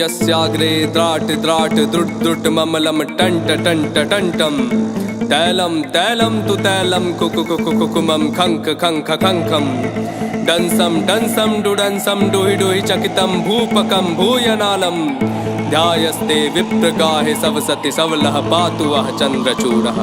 यस्याग्रे द्राट द्राट द्रुट द्रुट ममलम turned turned टंटम तैलम तैलम तु तैलम कुकुकुकुकुमम खंक खंक खंकम डंसम डंसम डुडंसम डुहि डुहि चकितम भूपकम भूयनालम ध्यायस्ते विप्रगाहे सवसति सवलह पातु वह चंद्रचूड़ः।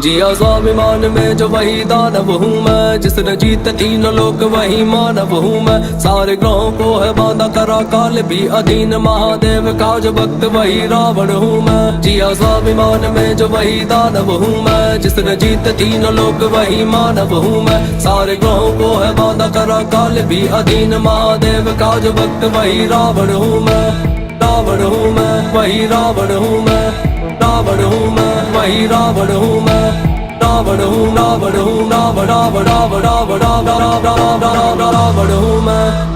जिया स्वाभिमान में जो वही दानव हूँ मैं, जिसने जीत तीनों लोक वही मानव हूँ मैं। सारे ग्रहों को है बांधा करा काल भी अधीन, महादेव का जो भक्त वही रावण हूँ मैं। जिया स्वाभिमान में जो वही दानव हूँ मैं, जिसने जीत तीनों लोक वही मानव हूँ मैं। सारे ग्रहों को है बांधा करा काल भी अधीन, महादेव का जो भक्त वही रावण हूँ मैं। रावण हूँ मैं, वही रावण हूँ मैं। रावण हूँ मैं, वही रावण हूँ मैं। रावण हूँ, रावण हूँ, रावण रावण रावण रावण रावण रावण हूँ मैं।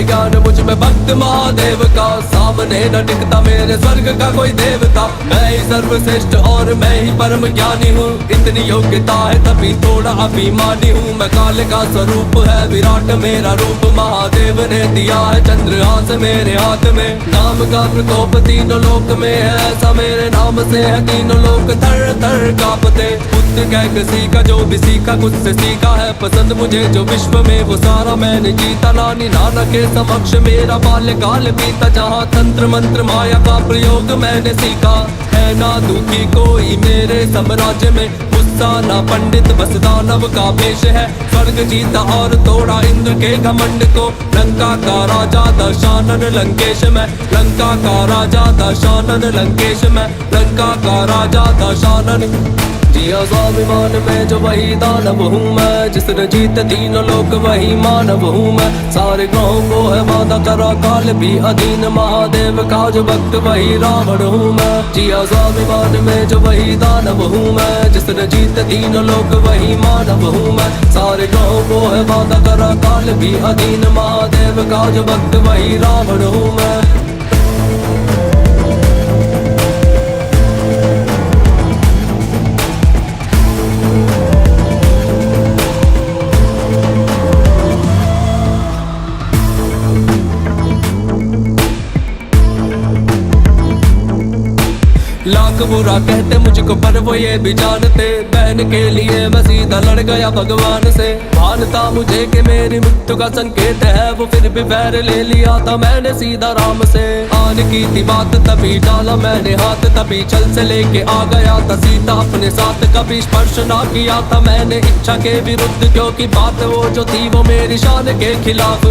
ज्ञान मुझ में भक्त महादेव का, सामने न टिकता मेरे स्वर्ग का कोई देवता। मैं ही सर्वश्रेष्ठ और मैं ही परम ज्ञानी हूँ, इतनी योग्यता है तभी थोड़ा अभिमानी हूँ। मैं काल का स्वरूप है विराट मेरा रूप, महादेव ने दिया है चंद्रहास मेरे हाथ में। नाम का प्रकोप तीनों लोक में है, ऐसा मेरे नाम से है तीनों लोक थर थर कांपते। बुद्ध कह किसी का जो भी सीखा कुछ से सीखा है, पसंद मुझे जो विश्व में वो सारा मैंने जीता। नानी नाना के समक्ष मेरा बाल्यकाल बीता, जहाँ तंत्र मंत्र माया का प्रयोग मैंने सीखा। है ना दुखी कोई मेरे साम्राज्य में, गुस्सा ना पंडित बस दानव का भेष है। स्वर्ग जीता और तोड़ा इंद्र के घमंड को, लंका का राजा दशानन लंकेश में। लंका का राजा दशानन लंकेश में, लंका का राजा दशानन। जिया स्वाभिमान में जो वही दानव हूँ मैं, जिसने जीत तीनों लोक वही मानव हूँ मैं। सारे ग्रहों को है बांधा करा काल भी अधीन, महादेव का जो भक्त वही रावण हूँ मैं। जिया स्वाभिमान में जो वही दानव हूँ मैं, जिसने जीत तीनों लोक वही मानव हूँ मैं। सारे ग्रहों को है बांधा करा काल भी अधीन, महादेव का जो भक्त वही रावण हूँ मैं। लाख बुरा कहते मुझको पर वो ये भी जानते, बहन के लिए मैं सीधा लड़ गया भगवान से। भानता मुझे कि मेरी मृत्यु का संकेत है, वो फिर भी वैर ले लिया था मैंने सीधा राम से। आन की थी बात तभी डाला मैंने हाथ, तभी चल से लेके आ गया था सीता अपने साथ। कभी स्पर्श ना किया था मैंने इच्छा के विरुद्ध, क्योंकि बात वो जो थी वो मेरी शान के खिलाफ।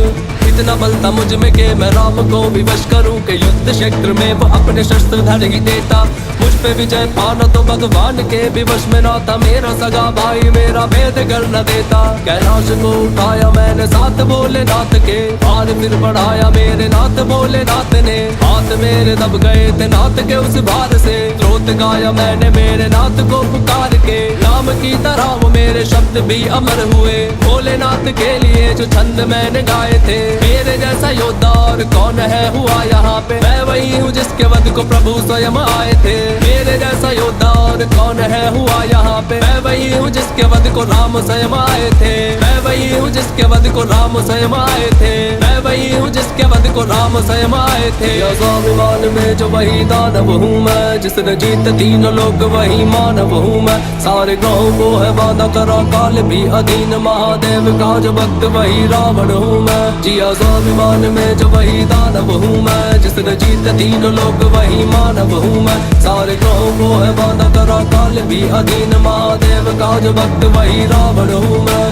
इतना बल था मुझ में कि मैं राम को विवश करूं, कि युद्ध क्षेत्र में वो अपने शस्त्र धर ही देता। मुझ पे विजय पाना तो भगवान के भी वश में ना था, मेरा सगा भाई मेरा भेद कर न देता। कैलाश को उठाया मैंने साथ बोले नाथ के, भार फिर बढ़ाया मेरे नाथ बोले नाथ ने। हाथ मेरे दब गए थे नाथ के उस भार से, स्रोत गाया मैंने मेरे नाथ को पुकार के। नाम की तरह वो मेरे शब्द भी अमर हुए, भोलेनाथ के लिए जो छंद मैंने गाए थे। मेरे जैसा योद्धा और कौन है हुआ यहाँ पे, मैं वही हूँ जिसके वध को प्रभु स्वयं आए थे। मेरे जैसा योद्धा और कौन है हुआ यहाँ पे, मैं वही हूँ जिसके वध को राम स्वयं आए थे। मैं वही हूँ जिसके वध को राम स्वयं आए थे। मैं वही हूँ जिसके वध को राम स्वयं आए थे। स्वाभिमान में जो वही दानव हूँ मैं, जिसने जीत तीनों लोक वही मानव हूँ मैं। सारे ग्रहों को है बांधा करा काल भी अधीन, महादेव का जो भक्त वही रावण हूँ मैं। जिया स्वाभिमान में जो वही दानव हूँ मैं, जिसने जीत तीनों लोक वही मानव हूँ मैं। सारे ग्रहों को है बांधा करा काल भी अधीन, महादेव का जो भक्त वही रावण हूँ मैं।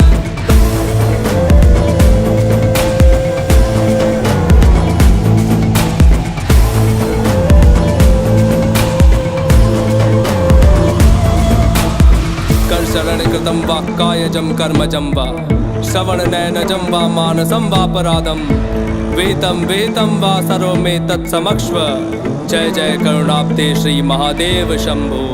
कर शरण कृतं वा कायजं कर्मजं वा, श्रवण नयनजं वा मानसं वापराधं, वेदं वेदं वा सर्वमेतत् समक्ष्व। जय जय करुणाब्धे श्री महादेव शंभो।